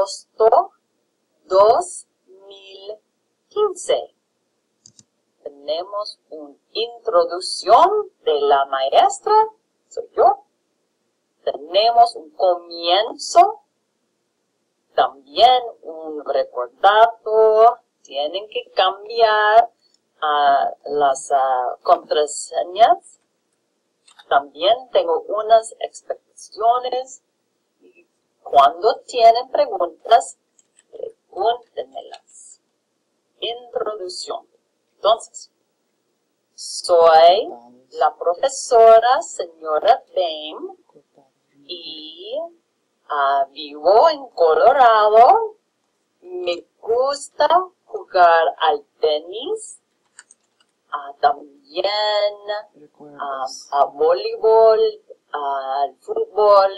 agosto 2015. Tenemos una introducción de la maestra, soy yo. Tenemos un comienzo, también un recordatorio. Tienen que cambiar las contraseñas. También tengo unas expectaciones. Cuando tienen preguntas, pregúntenmelas. Introducción. Entonces, soy la profesora señora Bame y vivo en Colorado. Me gusta jugar al tenis, también a voleibol, al fútbol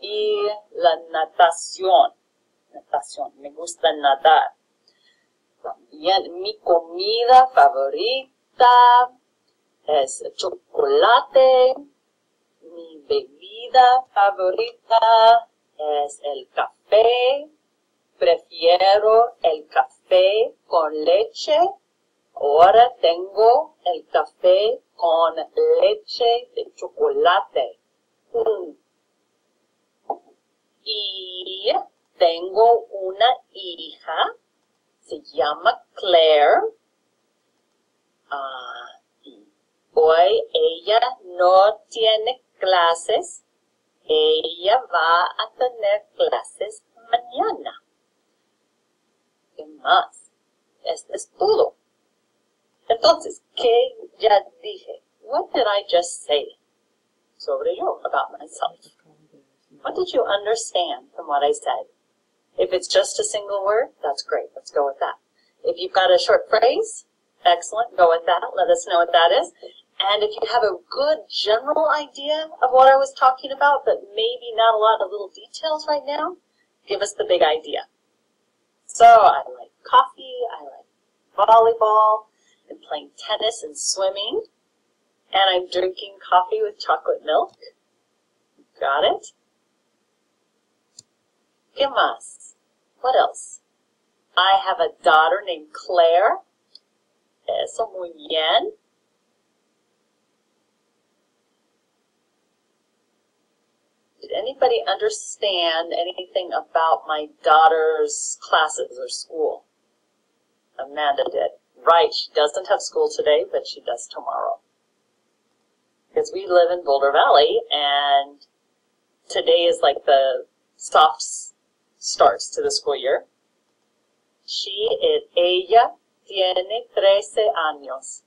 y la natación. Me gusta nadar. También mi comida favorita es el chocolate. Mi bebida favorita es el café. Prefiero el café con leche. Ahora tengo el café con leche de chocolate. Y tengo una hija, se llama Claire. Hoy ella no tiene clases. Ella va a tener clases mañana. ¿Qué más? Esto es todo. Entonces, ¿qué ya dije? What did I just say? Sobre yo, about myself. What did you understand from what I said? If it's just a single word, that's great. Let's go with that. If you've got a short phrase, excellent. Go with that. Let us know what that is. And if you have a good general idea of what I was talking about, but maybe not a lot of little details right now, give us the big idea. So I like coffee, I like volleyball, I'm playing tennis and swimming, and I'm drinking coffee with chocolate milk. Got it? ¿Qué más? What else? I have a daughter named Claire. Eso muy bien. Did anybody understand anything about my daughter's classes or school? Amanda did. Right, she doesn't have school today, but she does tomorrow. Because we live in Boulder Valley, and today is like the soft starts to the school year. Ella tiene 13 años.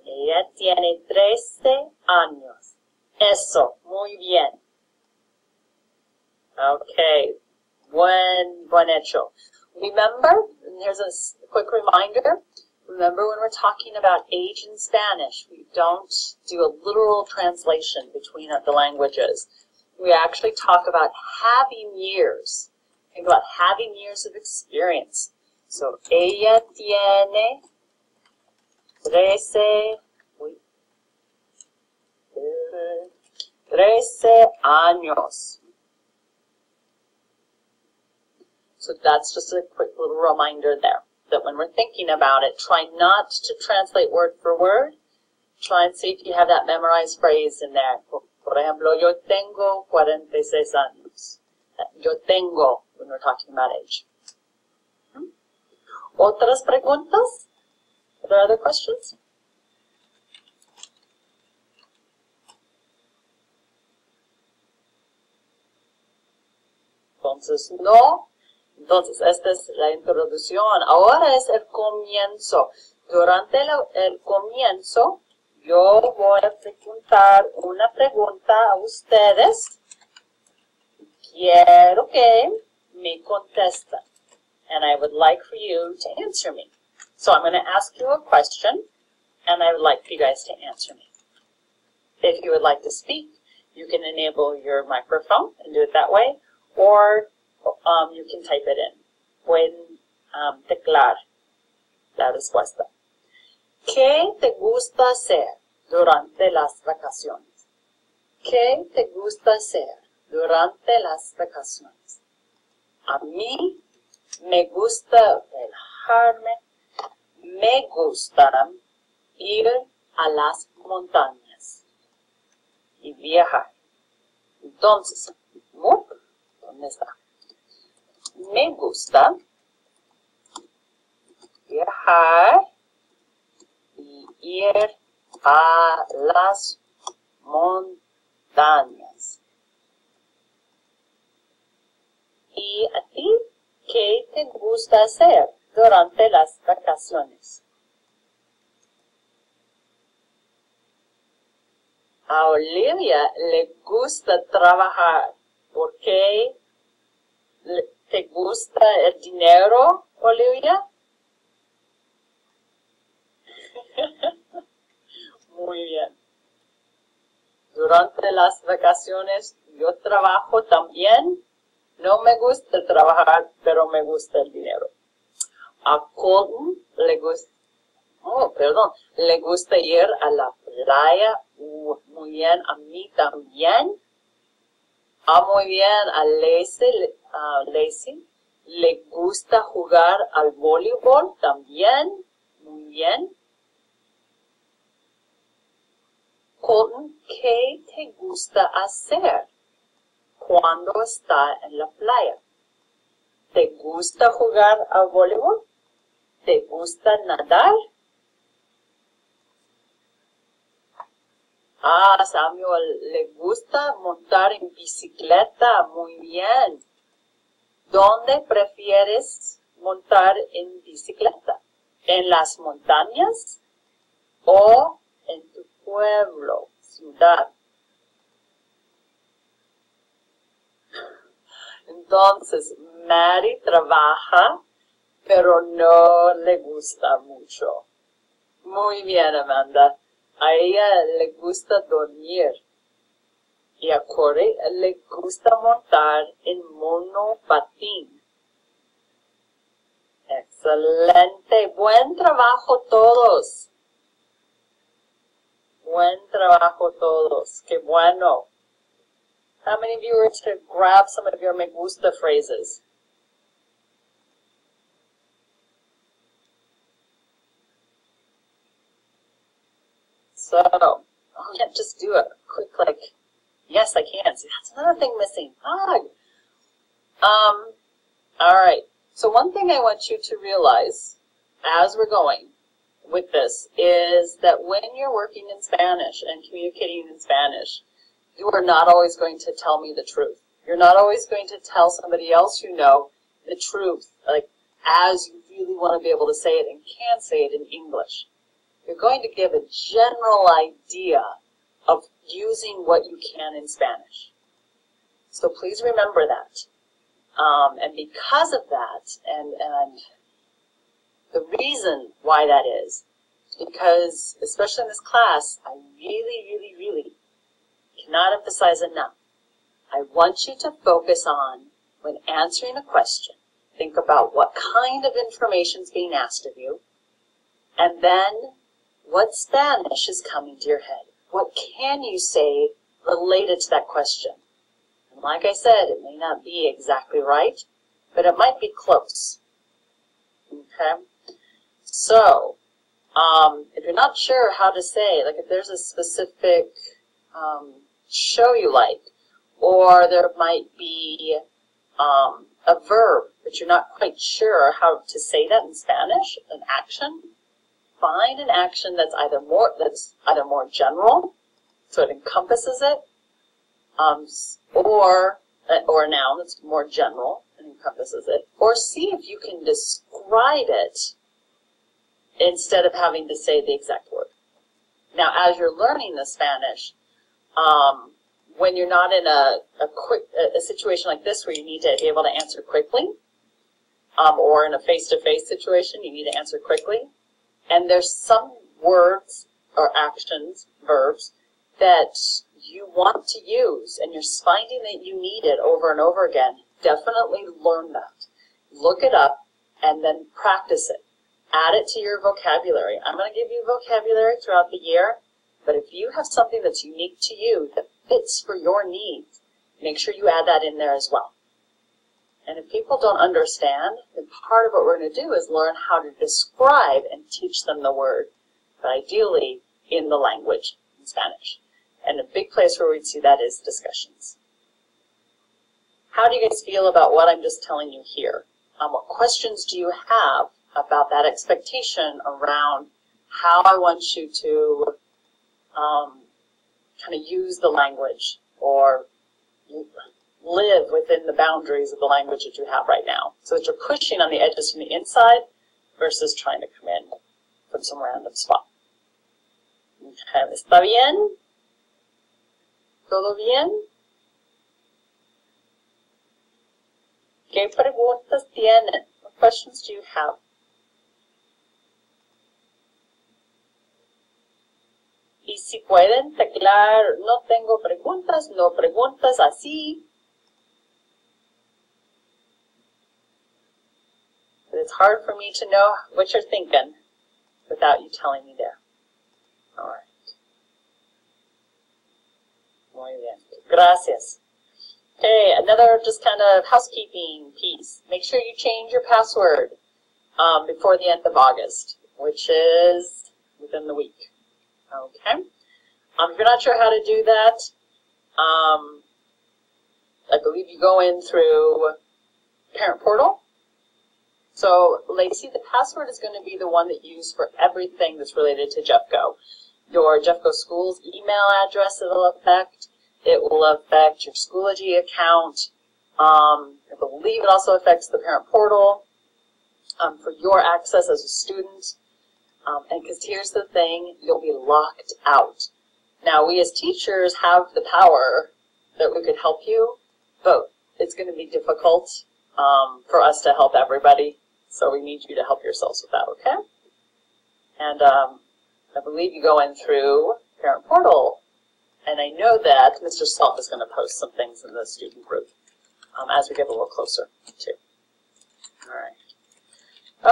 Ella tiene 13 años. Eso, muy bien. Okay, buen hecho. Remember, and here's a quick reminder, remember when we're talking about age in Spanish, we don't do a literal translation between the languages. We actually talk about having years. Think about having years of experience. So, ella tiene 13 años. So that's just a quick little reminder there, that when we're thinking about it, try not to translate word for word. Try and see if you have that memorized phrase in there. Por ejemplo, yo tengo 46 años. Yo tengo, when we're talking about age. ¿Otras preguntas? Are there other questions? Entonces, no. Entonces, esta es la introducción. Ahora es el comienzo. Durante el comienzo, yo voy a preguntar una pregunta a ustedes. Quiero que me contesten. And I would like for you to answer me. So I'm going to ask you a question, and I would like for you guys to answer me. If you would like to speak, you can enable your microphone and do it that way, or you can type it in. Pueden teclar la respuesta. ¿Qué te gusta hacer durante las vacaciones? ¿Qué te gusta hacer durante las vacaciones. A mí me gusta relajarme, me gusta ir a las montañas y viajar. Entonces, ¿dónde está? Me gusta viajar y ir a las montañas. ¿Y a ti qué te gusta hacer durante las vacaciones? A Olivia le gusta trabajar. ¿Por qué te gusta el dinero, Olivia? Muy bien. Durante las vacaciones yo trabajo también. No me gusta trabajar, pero me gusta el dinero. A Colton le gusta, le gusta ir a la playa. Muy bien, a mí también. Muy bien, a Lacey le gusta jugar al voleibol también. Muy bien. Colton, ¿qué te gusta hacer cuando está en la playa? ¿Te gusta jugar al voleibol? ¿Te gusta nadar? Samuel, le gusta montar en bicicleta. Muy bien. ¿Dónde prefieres montar en bicicleta? ¿En las montañas o en tu pueblo, ciudad? Entonces, Mary trabaja, pero no le gusta mucho. Muy bien, Amanda. A ella le gusta dormir. Y a Corey le gusta montar en monopatín. Excelente. Buen trabajo todos. Buen trabajo todos. Qué bueno. How many of you were to grab some of your me gusta phrases? So, I can't just do a quick, yes, I can. See, that's another thing missing. All right. So one thing I want you to realize as we're going with this is that when you're working in Spanish and communicating in Spanish, you are not always going to tell me the truth. You're not always going to tell somebody else you know the truth, as you really want to be able to say it and can say it in English. You're going to give a general idea of using what you can in Spanish. So please remember that. And because of that, and the reason why that is because, especially in this class, I really cannot emphasize enough. I want you to focus on, when answering a question, think about what kind of information is being asked of you, and then what Spanish is coming to your head. What can you say related to that question? And like I said, it may not be exactly right, but it might be close. Okay? So, if you're not sure how to say, if there's a specific show you like, or there might be a verb, but you're not quite sure how to say that in Spanish, an action, find an action that's either more general, so it encompasses it, or a noun that's more general and encompasses it, or see if you can describe it instead of having to say the exact word. Now, as you're learning the Spanish, when you're not in a situation like this where you need to be able to answer quickly, or in a face-to-face situation, you need to answer quickly, and there's some words or actions, verbs, that you want to use, and you're finding that you need it over and over again, definitely learn that. Look it up, and then practice it. Add it to your vocabulary. I'm going to give you vocabulary throughout the year, but if you have something that's unique to you, that fits for your needs, make sure you add that in there as well. And if people don't understand, then part of what we're going to do is learn how to describe and teach them the word, but ideally in the language, in Spanish. And a big place where we'd see that is discussions. How do you guys feel about what I'm just telling you here? What questions do you have about that expectation around how I want you to kind of use the language or live within the boundaries of the language that you have right now, so that you're pushing on the edges from the inside versus trying to come in from some random spot. Okay, ¿está bien? ¿Todo bien? ¿Qué preguntas tienen? What questions do you have? Y si pueden teclar, no tengo preguntas, no preguntas, así. But it's hard for me to know what you're thinking without you telling me there. All right. Muy bien. Gracias. Okay, another just kind of housekeeping piece. Make sure you change your password before the end of August, which is within the week. Okay. If you're not sure how to do that, I believe you go in through Parent Portal. So, Lacey, the password is going to be the one that you use for everything that's related to JeffGo. Your JeffGo School's email address it will affect. It will affect your Schoology account. I believe it also affects the Parent Portal for your access as a student. And because here's the thing, you'll be locked out. Now, we as teachers have the power that we could help you, but it's going to be difficult for us to help everybody. So we need you to help yourselves with that, okay? And I believe you go in through Parent Portal. And I know that Mr. Self is going to post some things in the student group as we get a little closer, too. All right.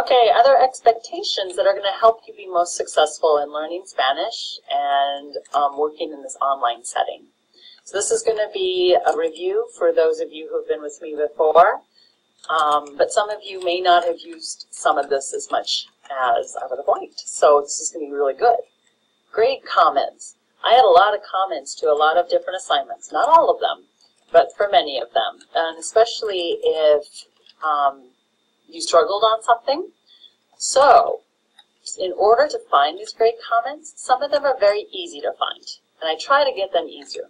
Okay, other expectations that are going to help you be most successful in learning Spanish and working in this online setting. So this is going to be a review for those of you who have been with me before, but some of you may not have used some of this as much as I would have liked. So this is going to be really good. Great comments. I had a lot of comments to a lot of different assignments, not all of them, but for many of them, and especially if you struggled on something. So, in order to find these great comments, some of them are very easy to find, and I try to get them easier.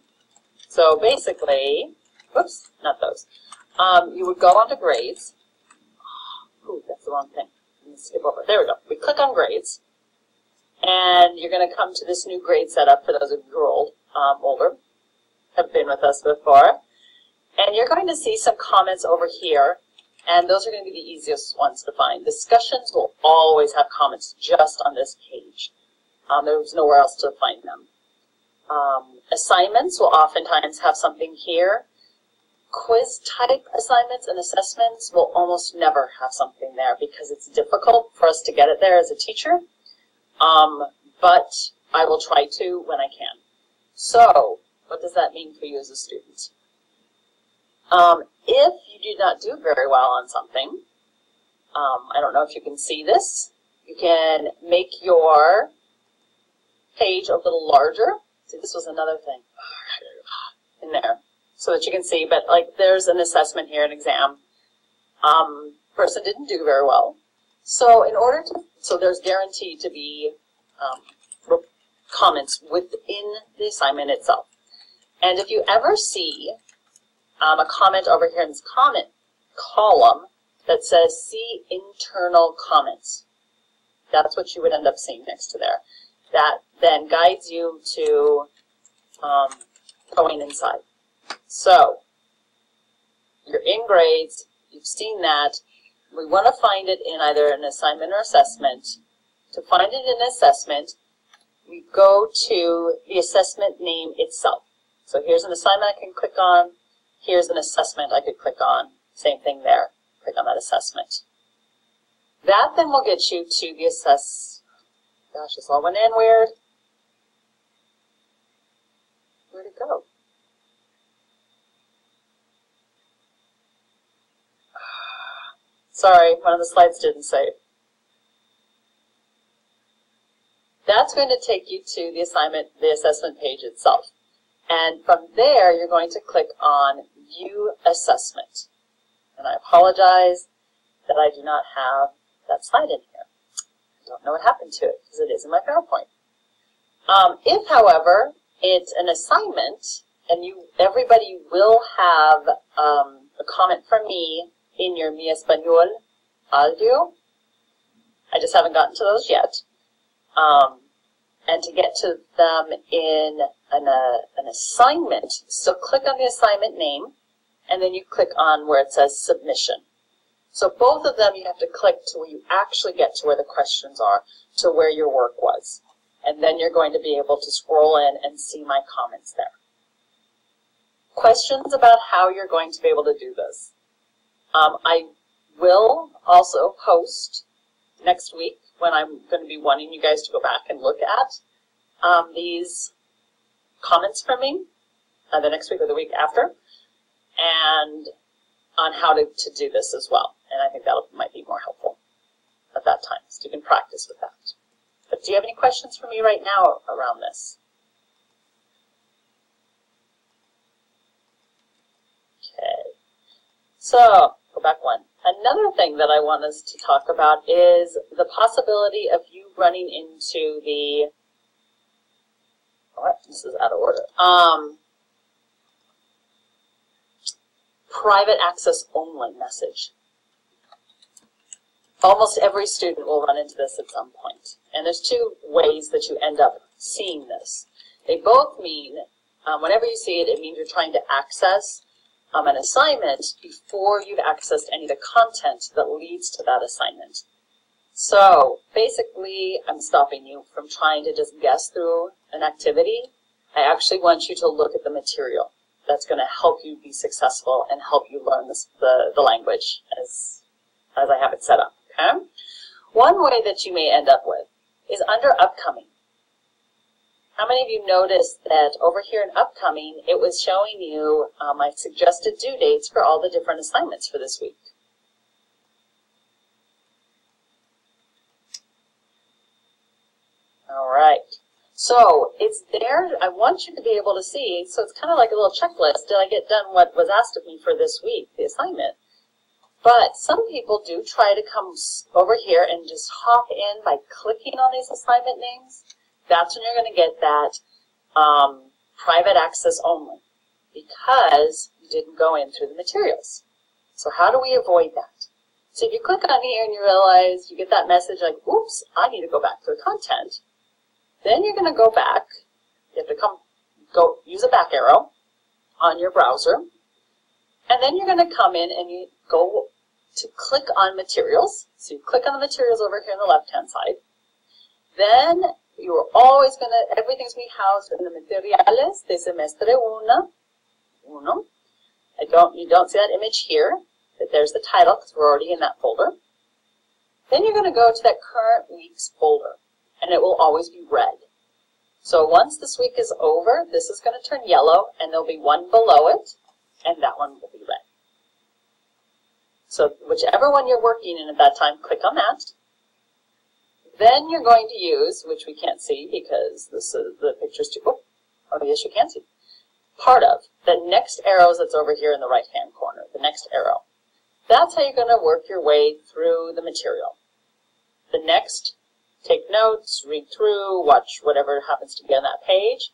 So basically, whoops, not those. You would go onto grades. Ooh, that's the wrong thing. Let me skip over. There we go. We click on grades, and you're going to come to this new grade setup for those of you who are older, have been with us before. And you're going to see some comments over here, and those are going to be the easiest ones to find. Discussions will always have comments just on this page. There's nowhere else to find them. Assignments will oftentimes have something here. Quiz type assignments and assessments will almost never have something there because it's difficult for us to get it there as a teacher. But I will try to when I can. So, what does that mean for you as a student? If you do not do very well on something, I don't know if you can see this, you can make your page a little larger. See, this was another thing in there, so that you can see, but like there's an assessment here, an exam. Person didn't do very well. So in order to, so there's guaranteed to be comments within the assignment itself. And if you ever see a comment over here in this comment column that says see internal comments, that's what you would end up seeing next to there. That then guides you to going inside. So you're in grades, you've seen that. We want to find it in either an assignment or assessment. To find it in assessment, we go to the assessment name itself. So here's an assignment I can click on. Here's an assessment I could click on. Same thing there. Click on that assessment. That then will get you to the Gosh, this all went in weird. Where'd it go? Sorry, one of the slides didn't save. That's going to take you to the assignment, the assessment page itself. And from there, you're going to click on View Assessment. And I apologize that I do not have that slide in here. I don't know what happened to it because it is in my PowerPoint. If, however, it's an assignment and everybody will have a comment from me in your Mi Español audio. I just haven't gotten to those yet. And to get to them in an assignment, so click on the assignment name, and then you click on where it says Submission. So both of them you have to click to where you actually get to where the questions are, to where your work was. And then you're going to be able to scroll in and see my comments there. Questions about how you're going to be able to do this. I will also post next week when I'm going to be wanting you guys to go back and look at these comments from me, the next week or the week after, and on how to do this as well. And I think that might be more helpful at that time, so you can practice with that. But do you have any questions for me right now around this? Okay, so go back one. Another thing that I want us to talk about is the possibility of you running into the, what? This is out of order. Private access only message. Almost every student will run into this at some point. And there's two ways that you end up seeing this. They both mean, whenever you see it, it means you're trying to access an assignment before you've accessed any of the content that leads to that assignment. So basically, I'm stopping you from trying to just guess through an activity. I actually want you to look at the material that's going to help you be successful and help you learn the language as I have it set up. Okay? One way that you may end up with is under Upcoming. How many of you noticed that over here in Upcoming, it was showing you my suggested due dates for all the different assignments for this week? All right. So it's there. I want you to be able to see. So it's kind of like a little checklist. Did I get done what was asked of me for this week, the assignment? But some people do try to come over here and just hop in by clicking on these assignment names. That's when you're going to get that private access only, because you didn't go in through the materials. So how do we avoid that? So if you click on here and you realize you get that message like, oops, I need to go back to the content, then you're going to go back. You have to go use a back arrow on your browser, and then you're going to come in and you go to click on materials. So you click on the materials over here on the left-hand side. Then you are always going to, everything's going to be housed in the materiales de semestre uno. You don't see that image here, but there's the title because we're already in that folder. Then you're going to go to that current week's folder, and it will always be red. So once this week is over, this is going to turn yellow, and there'll be one below it, and that one will be red. So whichever one you're working in at that time, click on that. Then you're going to use, which we can't see because this is the picture's too, oh yes you can see, part of the next arrows that's over here in the right hand corner, the next arrow. That's how you're going to work your way through the material. The next, take notes, read through, watch whatever happens to be on that page,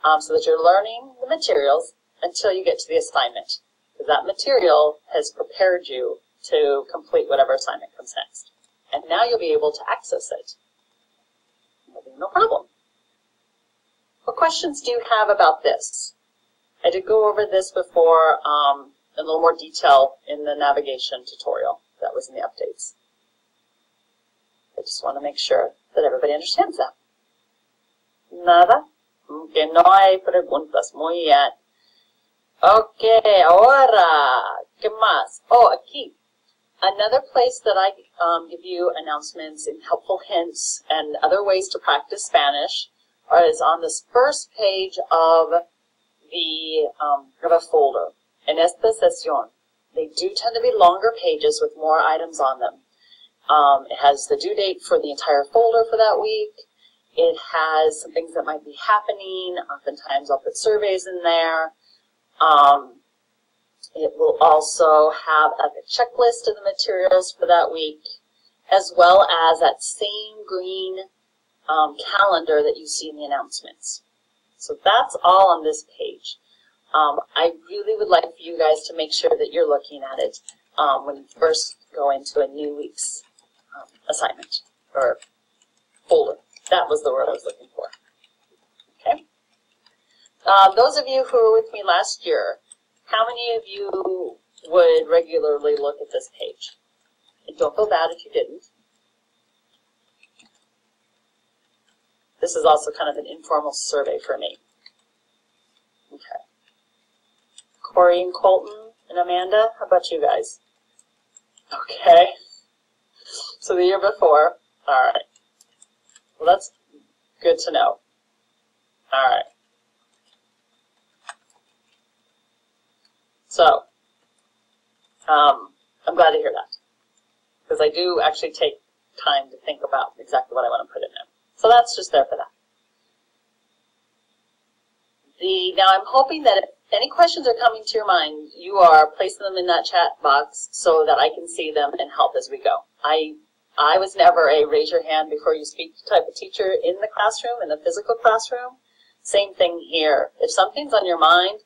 so that you're learning the materials until you get to the assignment. Because that material has prepared you to complete whatever assignment comes next. And now you'll be able to access it. There'll be no problem. What questions do you have about this? I did go over this before in a little more detail in the navigation tutorial that was in the updates. I just want to make sure that everybody understands that. Nada? Que no hay preguntas. Muy bien. Ok, ahora, ¿qué más? Oh, aquí. Another place that I give you announcements and helpful hints and other ways to practice Spanish is on this first page of the of a folder. En esta sesión. They do tend to be longer pages with more items on them. It has the due date for the entire folder for that week. It has some things that might be happening. Oftentimes I'll put surveys in there. It will also have a checklist of the materials for that week, as well as that same green calendar that you see in the announcements. So that's all on this page. I really would like for you guys to make sure that you're looking at it when you first go into a new week's assignment or folder. That was the word I was looking for. Okay. Those of you who were with me last year, how many of you would regularly look at this page? And don't feel bad if you didn't. This is also kind of an informal survey for me. Okay. Corey and Colton and Amanda, how about you guys? Okay. So the year before. All right. Well, that's good to know. All right. So, I'm glad to hear that, because I do actually take time to think about exactly what I want to put in there. So that's just there for that. Now I'm hoping that if any questions are coming to your mind, you are placing them in that chat box so that I can see them and help as we go. I was never a raise your hand before you speak type of teacher in the classroom, in the physical classroom. Same thing here. If something's on your mind,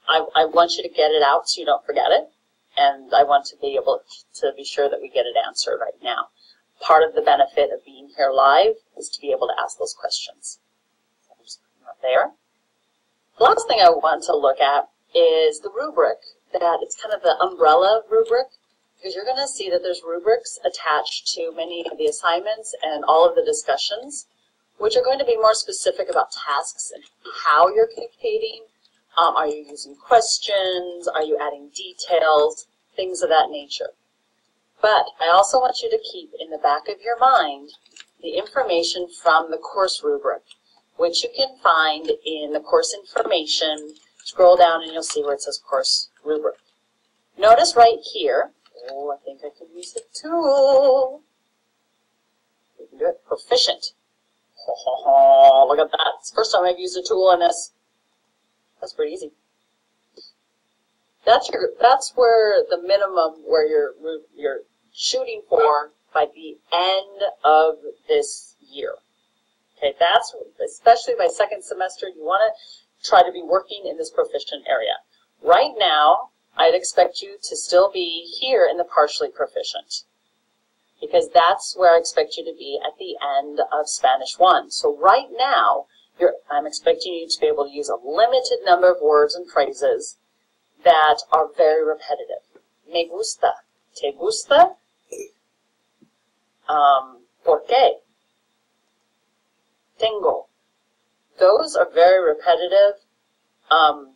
I want you to get it out so you don't forget it, and I want to be able to be sure that we get it answered right now. Part of the benefit of being here live is to be able to ask those questions. So I'm just putting that there. The last thing I want to look at is the rubric. That it's kind of the umbrella rubric, because you're going to see that there's rubrics attached to many of the assignments and all of the discussions, which are going to be more specific about tasks and how you're communicating. Are you using questions? Are you adding details? Things of that nature. But I also want you to keep in the back of your mind the information from the course rubric, which you can find in the course information. Scroll down and you'll see where it says course rubric. Notice right here, oh, I think I can use the tool. You can do it. Proficient. Oh, look at that. It's the first time I've used a tool on this. That's pretty easy. That's where the minimum where you're shooting for by the end of this year. Okay, that's especially by second semester, you want to try to be working in this proficient area. Right now, I'd expect you to still be here in the partially proficient, because that's where I expect you to be at the end of Spanish 1. So right now, I'm expecting you to be able to use a limited number of words and phrases that are very repetitive. Me gusta, te gusta, por qué, tengo. Those are very repetitive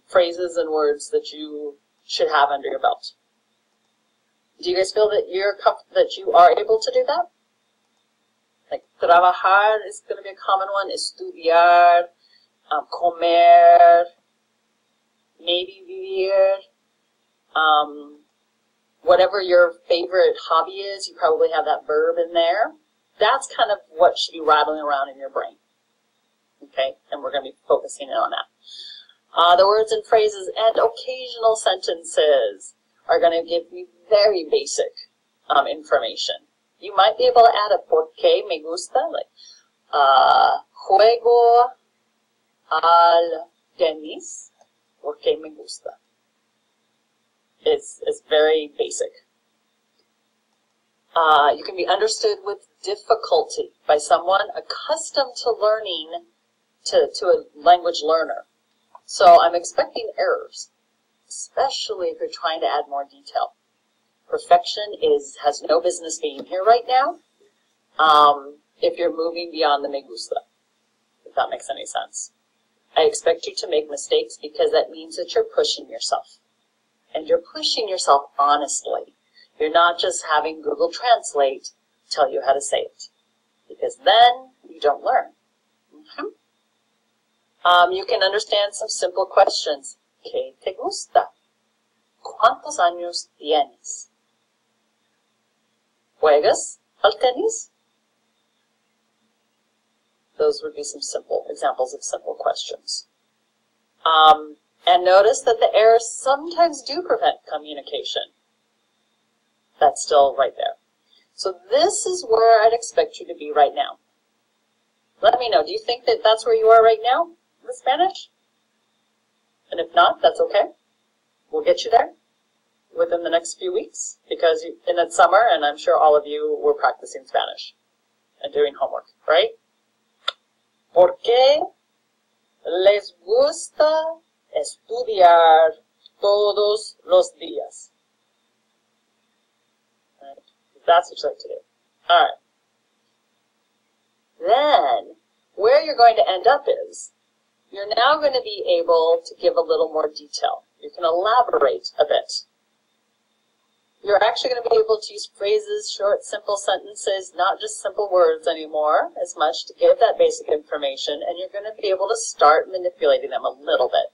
phrases and words that you should have under your belt. Do you guys feel that you are able to do that? Like trabajar is going to be a common one. Estudiar, comer, maybe vivir. Whatever your favorite hobby is, you probably have that verb in there. That's kind of what should be rattling around in your brain. Okay, and we're going to be focusing in on that. The words and phrases and occasional sentences are going to give you very basic information. You might be able to add a por qué me gusta, like juego al tenis porque me gusta. It's very basic. You can be understood with difficulty by someone accustomed to learning to a language learner. So I'm expecting errors, especially if you're trying to add more detail. Perfection has no business being here right now if you're moving beyond the me gusta, if that makes any sense. I expect you to make mistakes because that means that you're pushing yourself. And you're pushing yourself honestly. You're not just having Google Translate tell you how to say it, because then you don't learn. Okay? You can understand some simple questions. ¿Qué te gusta? ¿Cuántos años tienes? ¿Juegas al tenis? Those would be some simple examples of simple questions. And notice that the errors sometimes do prevent communication. That's still right there. So this is where I'd expect you to be right now. Let me know, do you think that that's where you are right now with Spanish? And if not, that's okay. We'll get you there within the next few weeks because it's summer and I'm sure all of you were practicing Spanish and doing homework, right? ¿Por qué les gusta estudiar todos los días? Right. That's what you like to do. All right. Then, where you're going to end up is, you're now going to be able to give a little more detail. You can elaborate a bit. You're actually going to be able to use phrases, short, simple sentences, not just simple words anymore as much to give that basic information, and you're going to be able to start manipulating them a little bit.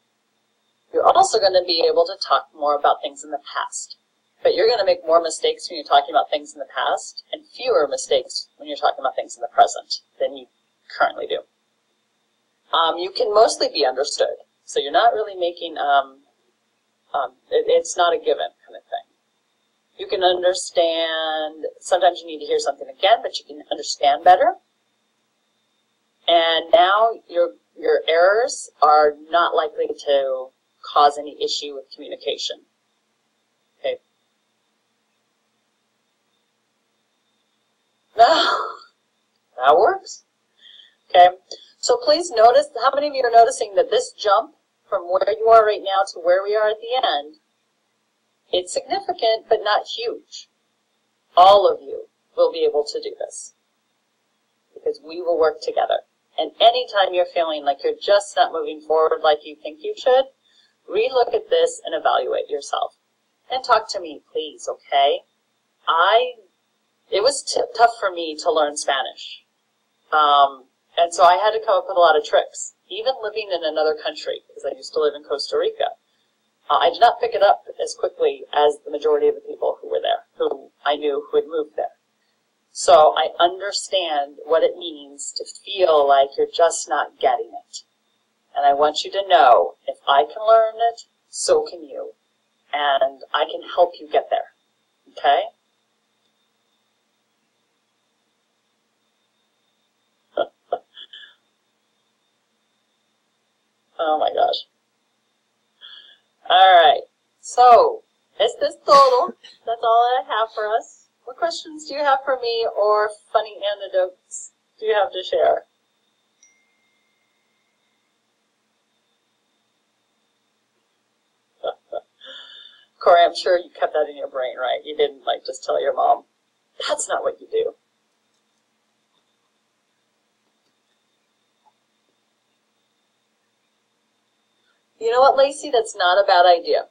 You're also going to be able to talk more about things in the past. But you're going to make more mistakes when you're talking about things in the past and fewer mistakes when you're talking about things in the present than you currently do. You can mostly be understood. So you're not really making, it's not a given kind of thing. You can understand, sometimes you need to hear something again, but you can understand better. And now your errors are not likely to cause any issue with communication. Okay. That works. Okay. So please notice, how many of you are noticing that this jump from where you are right now to where we are at the end, it's significant but not huge. All of you will be able to do this because we will work together. And anytime you're feeling like you're just not moving forward like you think you should, relook at this and evaluate yourself. And talk to me, please, okay? It was tough for me to learn Spanish. And so I had to come up with a lot of tricks, even living in another country, because I used to live in Costa Rica. I did not pick it up as quickly as the majority of the people who were there, who I knew who had moved there. So I understand what it means to feel like you're just not getting it. And I want you to know, if I can learn it, so can you. And I can help you get there. Okay? Oh my gosh. Alright. So, esto es todo. That's all I have for us. What questions do you have for me or funny anecdotes do you have to share? Corey, I'm sure you kept that in your brain, right? You didn't like just tell your mom. That's not what you do. You know what, Lacey? That's not a bad idea.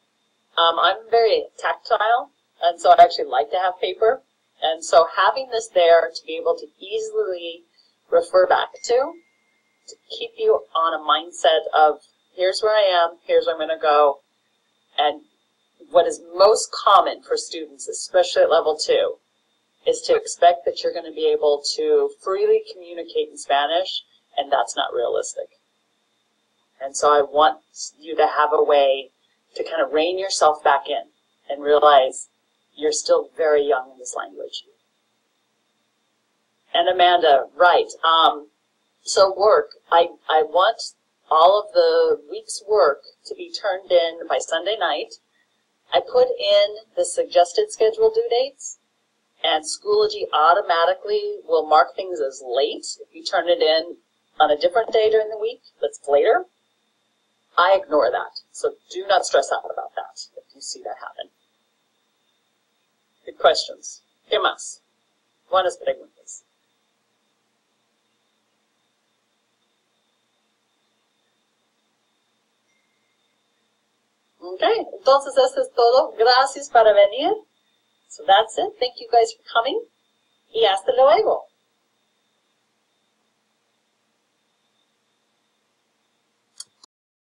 I'm very tactile, and so I actually like to have paper. And so having this there to be able to easily refer back to keep you on a mindset of, here's where I am, here's where I'm going to go. And what is most common for students, especially at level 2, is to expect that you're going to be able to freely communicate in Spanish, and that's not realistic. And so I want you to have a way to kind of rein yourself back in and realize you're still very young in this language. And Amanda, right. So work. I want all of the week's work to be turned in by Sunday night. I put in the suggested schedule due dates, and Schoology automatically will mark things as late if you turn it in on a different day during the week that's later. I ignore that, so do not stress out about that if you see that happen. Good questions. ¿Qué más? Buenas preguntas. Okay, entonces eso es todo. Gracias por venir. So that's it. Thank you guys for coming. Y hasta luego.